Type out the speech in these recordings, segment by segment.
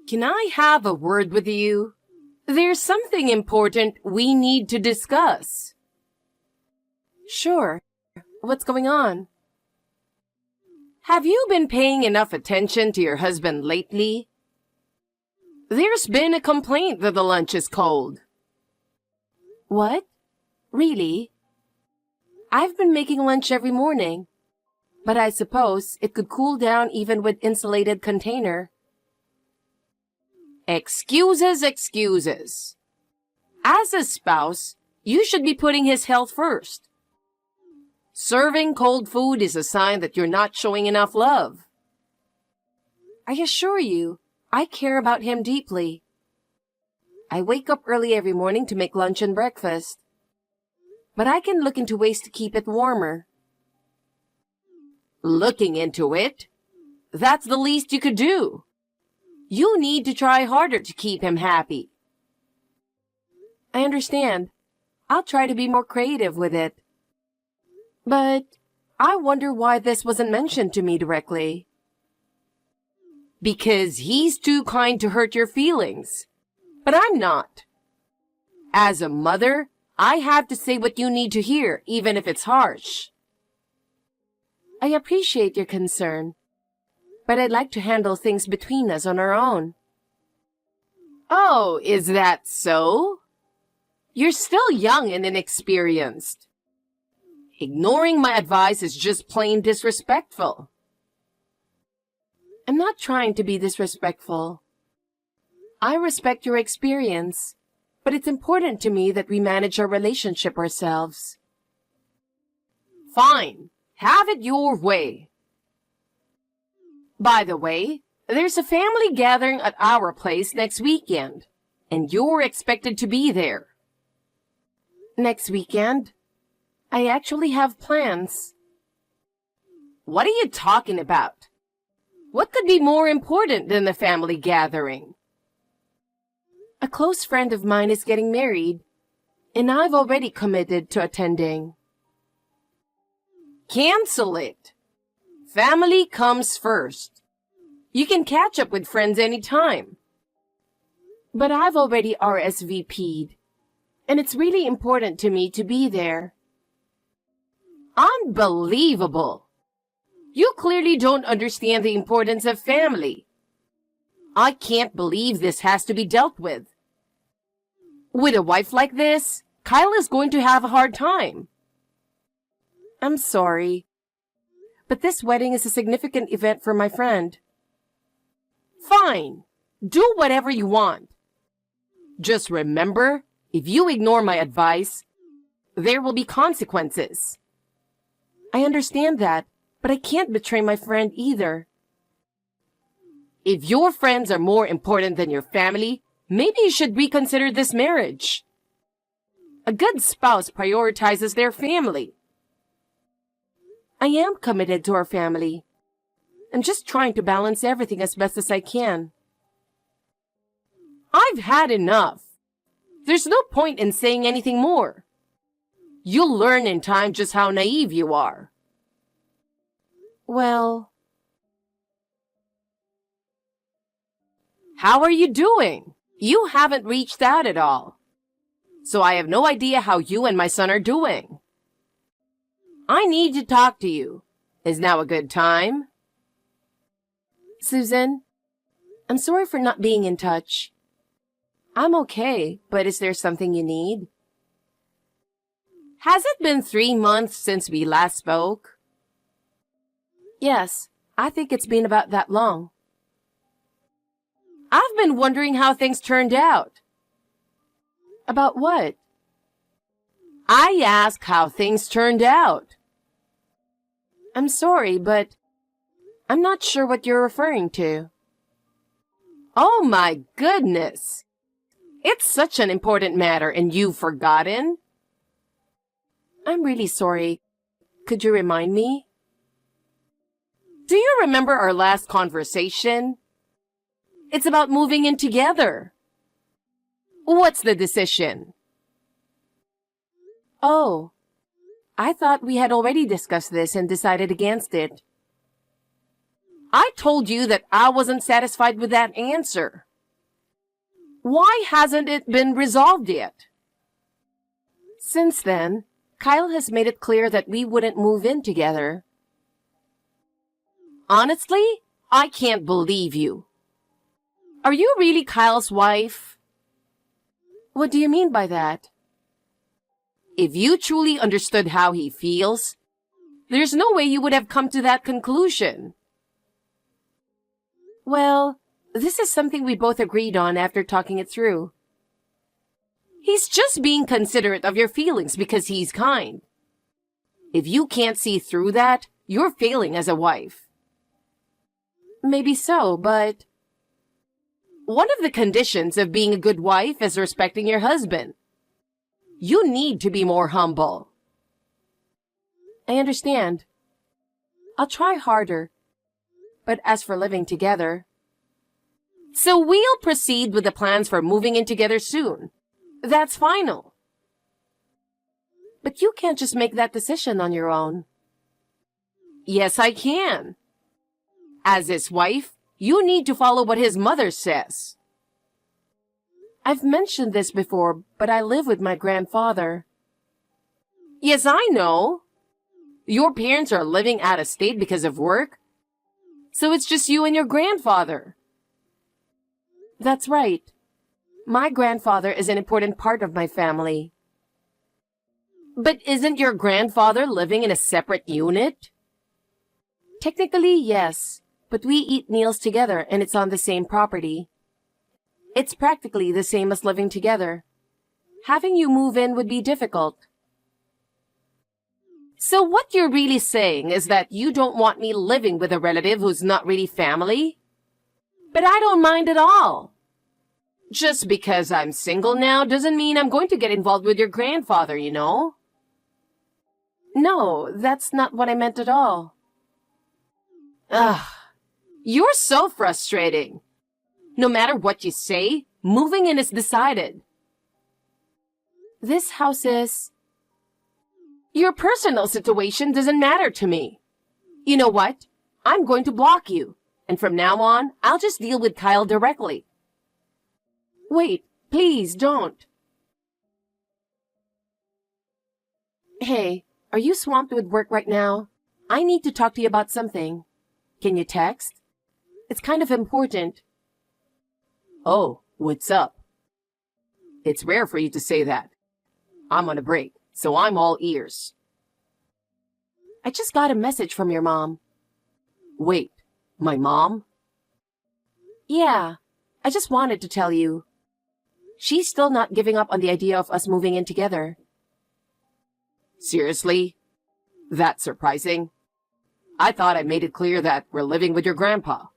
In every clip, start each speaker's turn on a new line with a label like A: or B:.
A: Can I have a word with you? There's something important we need to discuss. Sure. What's going on? Have you been paying enough attention to your husband lately? There's been a complaint that the lunch is cold. What? Really? I've been making lunch every morning, but I suppose it could cool down even with insulated container. Excuses, excuses. As a spouse, you should be putting his health first. Serving cold food is a sign that you're not showing enough love. I assure you, I care about him deeply. I wake up early every morning to make lunch and breakfast, but I can look into ways to keep it warmer. Looking into it? That's the least you could do. You need to try harder to keep him happy. I understand. I'll try to be more creative with it. But I wonder why this wasn't mentioned to me directly. Because he's too kind to hurt your feelings. But I'm not. As a mother, I have to say what you need to hear, even if it's harsh. I appreciate your concern, but I'd like to handle things between us on our own. Oh, is that so? You're still young and inexperienced. Ignoring my advice is just plain disrespectful. I'm not trying to be disrespectful. I respect your experience, but it's important to me that we manage our relationship ourselves. Fine. Have it your way. By the way, there's a family gathering at our place next weekend, and you're expected to be there. Next weekend? I actually have plans. What are you talking about? What could be more important than the family gathering? A close friend of mine is getting married, and I've already committed to attending. Cancel it. Family comes first. You can catch up with friends anytime. But I've already RSVP'd, and it's really important to me to be there. Unbelievable. You clearly don't understand the importance of family. I can't believe this has to be dealt with. With a wife like this, Kyle is going to have a hard time. I'm sorry, but this wedding is a significant event for my friend. Fine. Do whatever you want. Just remember, if you ignore my advice, there will be consequences. I understand that, but I can't betray my friend either. If your friends are more important than your family, maybe you should reconsider this marriage. A good spouse prioritizes their family. I am committed to our family. I'm just trying to balance everything as best as I can. I've had enough. There's no point in saying anything more. You'll learn in time just how naive you are. Well... How are you doing? You haven't reached out at all. So I have no idea how you and my son are doing. I need to talk to you. Is now a good time? Susan, I'm sorry for not being in touch. I'm okay, but is there something you need? Has it been 3 months since we last spoke? Yes, I think it's been about that long. I've been wondering how things turned out. About what? I asked how things turned out. I'm sorry, but I'm not sure what you're referring to. Oh my goodness! It's such an important matter and you've forgotten? I'm really sorry. Could you remind me? Do you remember our last conversation? It's about moving in together. What's the decision? Oh, I thought we had already discussed this and decided against it. I told you that I wasn't satisfied with that answer. Why hasn't it been resolved yet? Since then, Kyle has made it clear that we wouldn't move in together. Honestly, I can't believe you. Are you really Kyle's wife? What do you mean by that? If you truly understood how he feels, there's no way you would have come to that conclusion. Well, this is something we both agreed on after talking it through. He's just being considerate of your feelings because he's kind. If you can't see through that, you're failing as a wife. Maybe so, but one of the conditions of being a good wife is respecting your husband. You need to be more humble. I understand. I'll try harder. But as for living together... So we'll proceed with the plans for moving in together soon. That's final. But you can't just make that decision on your own. Yes, I can. As his wife, you need to follow what his mother says. I've mentioned this before, but I live with my grandfather. Yes, I know. Your parents are living out of state because of work, so it's just you and your grandfather. That's right. My grandfather is an important part of my family. But isn't your grandfather living in a separate unit? Technically, yes, but we eat meals together and it's on the same property. It's practically the same as living together. Having you move in would be difficult. So what you're really saying is that you don't want me living with a relative who's not really family? But I don't mind at all. Just because I'm single now doesn't mean I'm going to get involved with your grandfather, you know? No, that's not what I meant at all. Ugh, you're so frustrating. No matter what you say, moving in is decided. This house is... Your personal situation doesn't matter to me. You know what? I'm going to block you. And from now on, I'll just deal with Kyle directly. Wait, please don't. Hey, are you swamped with work right now? I need to talk to you about something. Can you text? It's kind of important. Oh, what's up? It's rare for you to say that. I'm on a break, so I'm all ears. I just got a message from your mom. Wait, my mom? Yeah, I just wanted to tell you. She's still not giving up on the idea of us moving in together. Seriously? That's surprising. I thought I made it clear that we're living with your grandpa.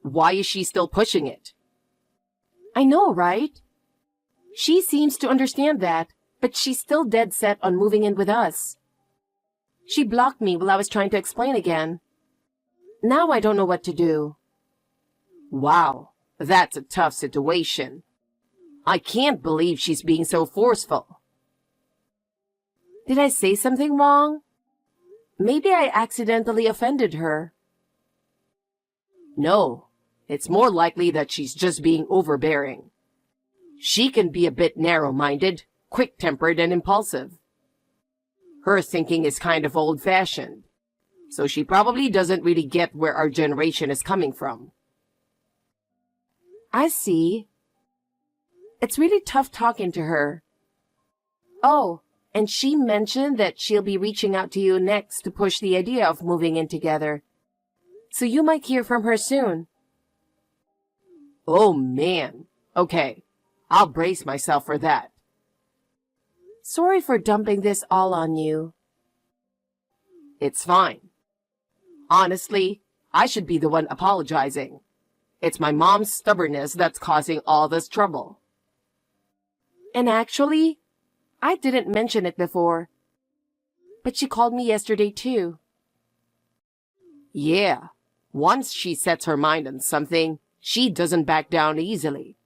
A: Why is she still pushing it? I know, right? She seems to understand that, but she's still dead set on moving in with us. She blocked me while I was trying to explain again. Now I don't know what to do. Wow, that's a tough situation. I can't believe she's being so forceful. Did I say something wrong? Maybe I accidentally offended her. No, it's more likely that she's just being overbearing. She can be a bit narrow-minded, quick-tempered, and impulsive. Her thinking is kind of old-fashioned, so she probably doesn't really get where our generation is coming from. I see. It's really tough talking to her. Oh, and she mentioned that she'll be reaching out to you next to push the idea of moving in together. So you might hear from her soon. Oh, man. Okay, I'll brace myself for that. Sorry for dumping this all on you. It's fine. Honestly, I should be the one apologizing. It's my mom's stubbornness that's causing all this trouble. And actually, I didn't mention it before. But she called me yesterday too. Yeah, once she sets her mind on something, she doesn't back down easily.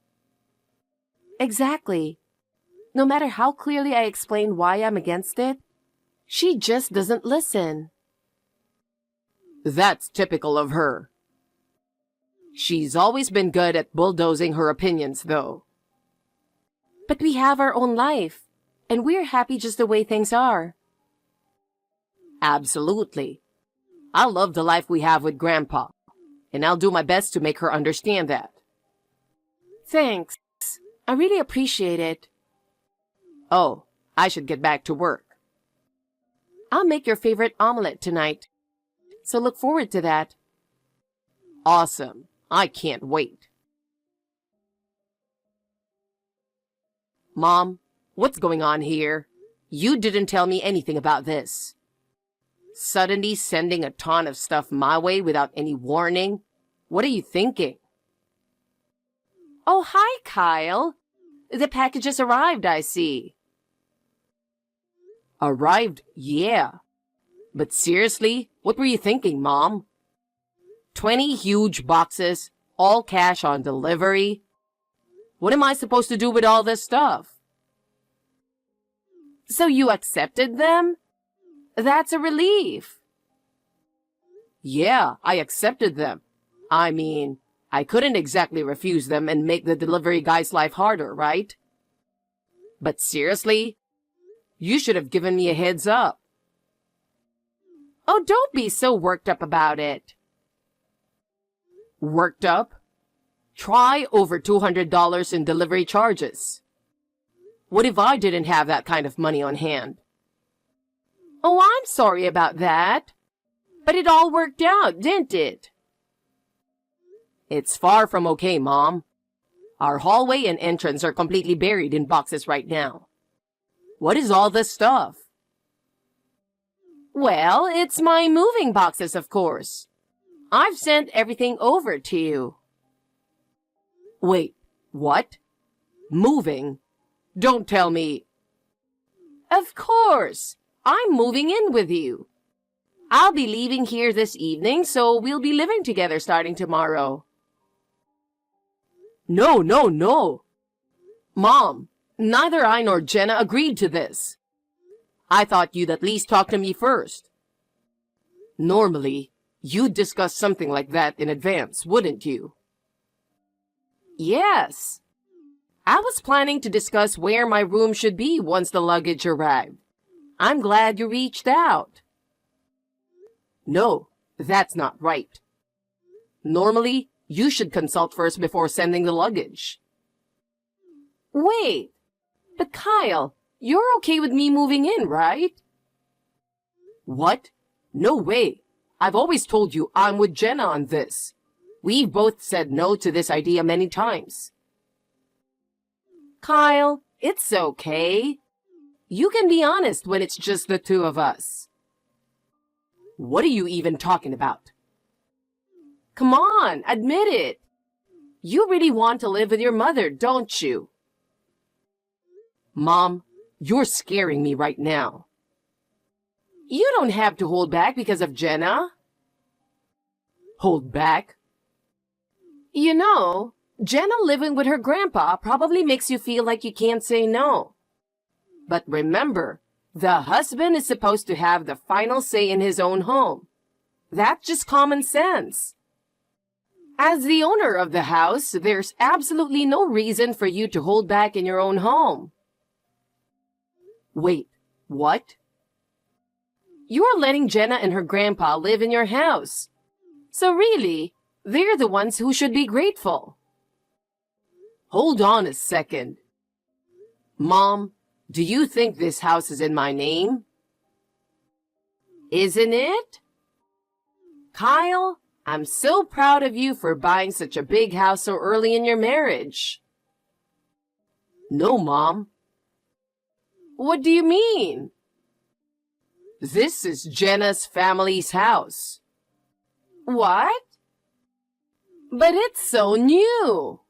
A: Exactly. No matter how clearly I explain why I'm against it, she just doesn't listen. That's typical of her. She's always been good at bulldozing her opinions, though. But we have our own life, and we're happy just the way things are. Absolutely. I love the life we have with Grandpa, and I'll do my best to make her understand that. Thanks. I really appreciate it. Oh, I should get back to work. I'll make your favorite omelet tonight, so look forward to that. Awesome. I can't wait. Mom, what's going on here? You didn't tell me anything about this. Suddenly sending a ton of stuff my way without any warning? What are you thinking? Oh, hi, Kyle. The packages arrived, I see. Arrived? Yeah. But seriously, what were you thinking, Mom? 20 huge boxes, all cash on delivery. What am I supposed to do with all this stuff? So you accepted them? That's a relief. Yeah, I accepted them. I mean, I couldn't exactly refuse them and make the delivery guy's life harder, right? But seriously, you should have given me a heads up. Oh, don't be so worked up about it. Worked up? Try over $200 in delivery charges. What if I didn't have that kind of money on hand? Oh, I'm sorry about that. But it all worked out, didn't it? It's far from okay, Mom. Our hallway and entrance are completely buried in boxes right now. What is all this stuff? Well, it's my moving boxes, of course. I've sent everything over to you. Wait, what? Moving? Don't tell me. Of course. I'm moving in with you. I'll be leaving here this evening, so we'll be living together starting tomorrow. No, no, no. Mom, neither I nor Jenna agreed to this. I thought you'd at least talk to me first. Normally, you'd discuss something like that in advance, wouldn't you? Yes. I was planning to discuss where my room should be once the luggage arrived. I'm glad you reached out. No, that's not right. Normally, you should consult first before sending the luggage. Wait, but Kyle, you're okay with me moving in, right? What? No way. I've always told you I'm with Jenna on this. We've both said no to this idea many times. Kyle, it's okay. You can be honest when it's just the two of us. What are you even talking about? Come on, admit it. You really want to live with your mother, don't you? Mom, you're scaring me right now. You don't have to hold back because of Jenna. Hold back? You know, Jenna living with her grandpa probably makes you feel like you can't say no. But remember, the husband is supposed to have the final say in his own home. That's just common sense. As the owner of the house, there's absolutely no reason for you to hold back in your own home. Wait, what? You're letting Jenna and her grandpa live in your house. So really, they're the ones who should be grateful. Hold on a second. Mom, do you think this house is in my name? Isn't it? Kyle, I'm so proud of you for buying such a big house so early in your marriage. No, Mom. What do you mean? This is Jenna's family's house. What? But it's so new.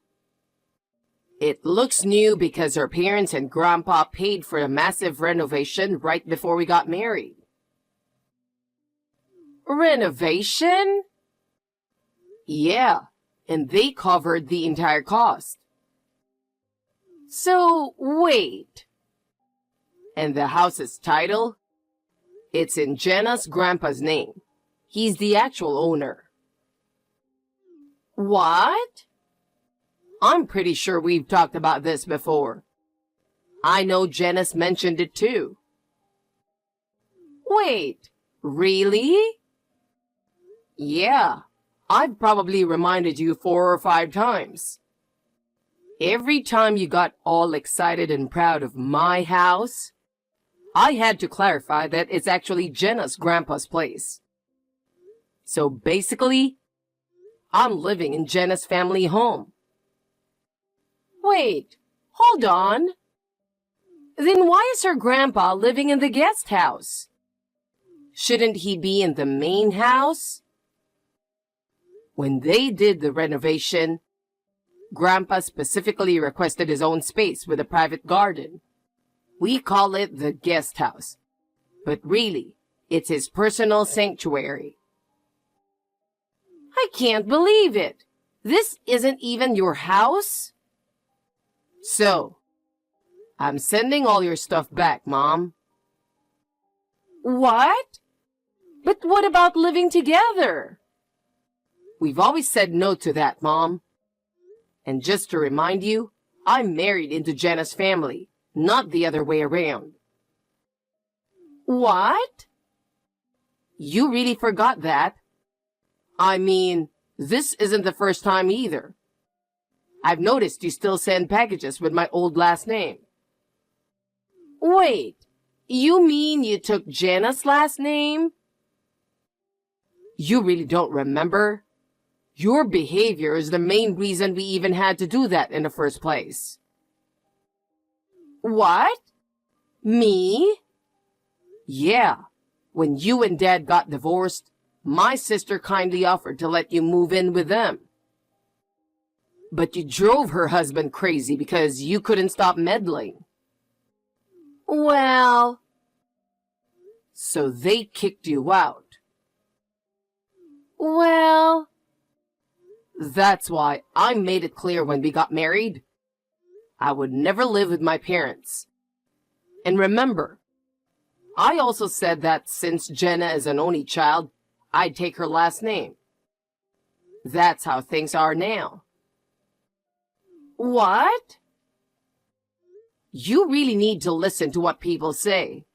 A: It looks new because her parents and Grandpa paid for a massive renovation right before we got married. Renovation? Yeah, and they covered the entire cost. So, wait. And the house's title? It's in Jenna's grandpa's name. He's the actual owner. What? I'm pretty sure we've talked about this before. I know Janice mentioned it too. Wait, really? Yeah, I've probably reminded you 4 or 5 times. Every time you got all excited and proud of my house, I had to clarify that it's actually Jenna's grandpa's place. So basically, I'm living in Jenna's family home. Wait, hold on. Then why is her grandpa living in the guest house? Shouldn't he be in the main house? When they did the renovation, Grandpa specifically requested his own space with a private garden. We call it the guest house, but really, it's his personal sanctuary. I can't believe it. This isn't even your house? So, I'm sending all your stuff back, Mom. What? But what about living together? We've always said no to that, Mom. And just to remind you, I'm married into Jenna's family, not the other way around. What? You really forgot that? I mean, this isn't the first time either. I've noticed you still send packages with my old last name. Wait, you mean you took Jenna's last name? You really don't remember? Your behavior is the main reason we even had to do that in the first place. What? Me? Yeah. When you and Dad got divorced, my sister kindly offered to let you move in with them. But you drove her husband crazy because you couldn't stop meddling. Well... So they kicked you out. Well... That's why I made it clear when we got married. I would never live with my parents. And remember, I also said that since Jenna is an only child, I'd take her last name. That's how things are now. What? You really need to listen to what people say.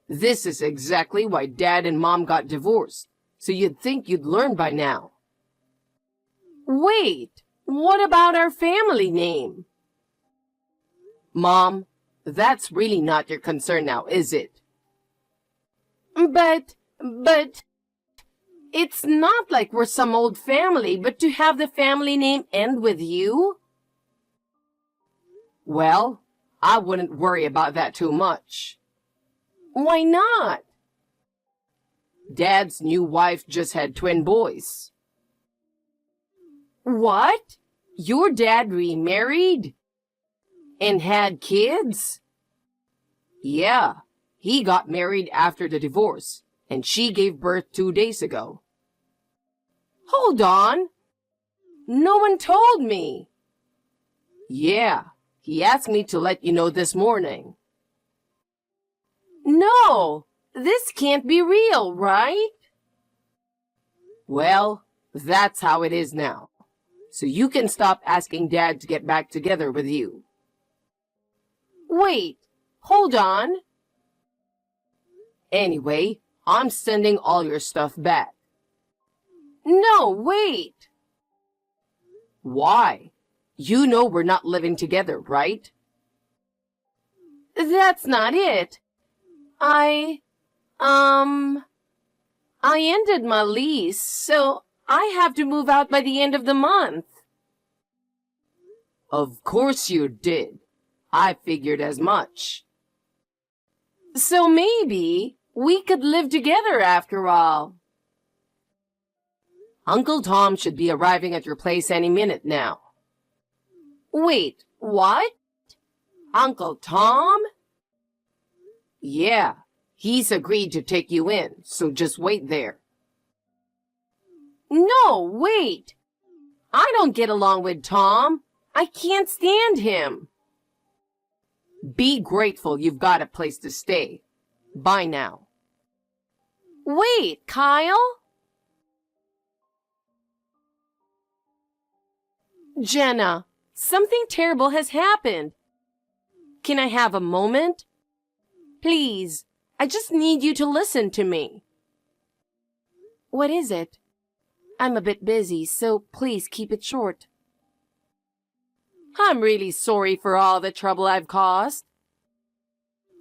A: This is exactly why Dad and Mom got divorced, so you'd think you'd learn by now. Wait, what about our family name? Mom, that's really not your concern now, is it? But, it's not like we're some old family, but to have the family name end with you? Well, I wouldn't worry about that too much. Why not? Dad's new wife just had twin boys. What? Your dad remarried? And had kids? Yeah, he got married after the divorce, and she gave birth 2 days ago. Hold on. No one told me. Yeah, he asked me to let you know this morning. No, this can't be real, right? Well, that's how it is now. So you can stop asking Dad to get back together with you. Wait, hold on. Anyway, I'm sending all your stuff back. No, wait. Why? You know we're not living together, right? That's not it. I ended my lease, so I have to move out by the end of the month. Of course you did. I figured as much. So maybe we could live together after all. Uncle Tom should be arriving at your place any minute now. Wait, what? Uncle Tom? Yeah, he's agreed to take you in, so just wait there. No, wait. I don't get along with Tom. I can't stand him. Be grateful you've got a place to stay. Bye now. Wait, Kyle? Jenna, something terrible has happened. Can I have a moment? Please, I just need you to listen to me. What is it? I'm a bit busy, so please keep it short. I'm really sorry for all the trouble I've caused.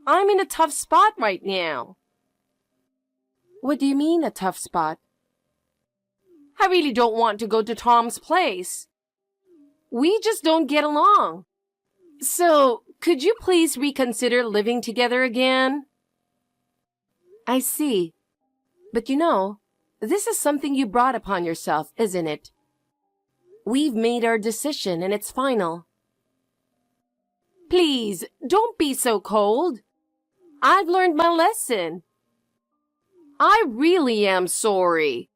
A: I'm in a tough spot right now. What do you mean, a tough spot? I really don't want to go to Tom's place. We just don't get along. So, could you please reconsider living together again? I see. But you know, this is something you brought upon yourself, isn't it? We've made our decision and it's final. Please, don't be so cold. I've learned my lesson. I really am sorry.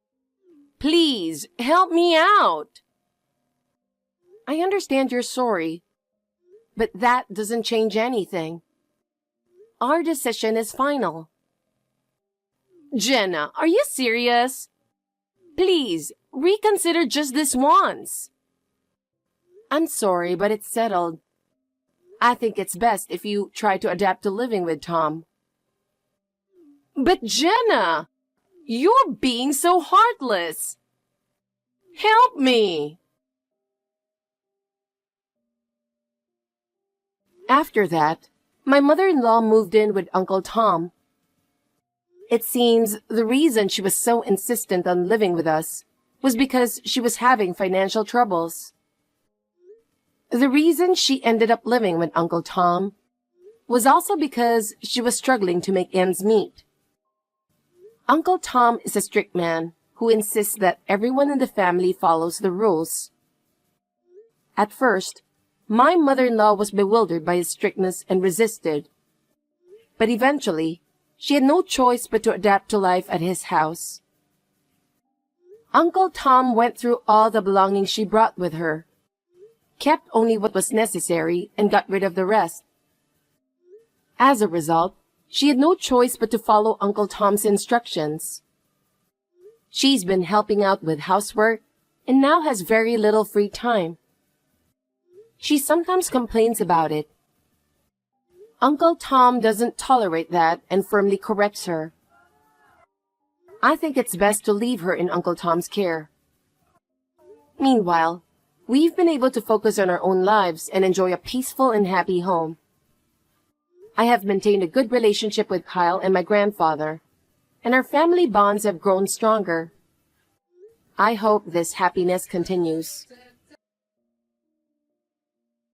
A: Please, help me out. I understand you're sorry, but that doesn't change anything. Our decision is final. Jenna, are you serious? Please, reconsider just this once. I'm sorry, but it's settled. I think it's best if you try to adapt to living with Tom. But Jenna, you're being so heartless. Help me. After that, my mother-in-law moved in with Uncle Tom. It seems the reason she was so insistent on living with us was because she was having financial troubles. The reason she ended up living with Uncle Tom was also because she was struggling to make ends meet. Uncle Tom is a strict man who insists that everyone in the family follows the rules. At first, my mother-in-law was bewildered by his strictness and resisted. But eventually, she had no choice but to adapt to life at his house. Uncle Tom went through all the belongings she brought with her, kept only what was necessary, and got rid of the rest. As a result, she had no choice but to follow Uncle Tom's instructions. She's been helping out with housework and now has very little free time. She sometimes complains about it. Uncle Tom doesn't tolerate that and firmly corrects her. I think it's best to leave her in Uncle Tom's care. Meanwhile, we've been able to focus on our own lives and enjoy a peaceful and happy home. I have maintained a good relationship with Kyle and my grandfather, and our family bonds have grown stronger. I hope this happiness continues.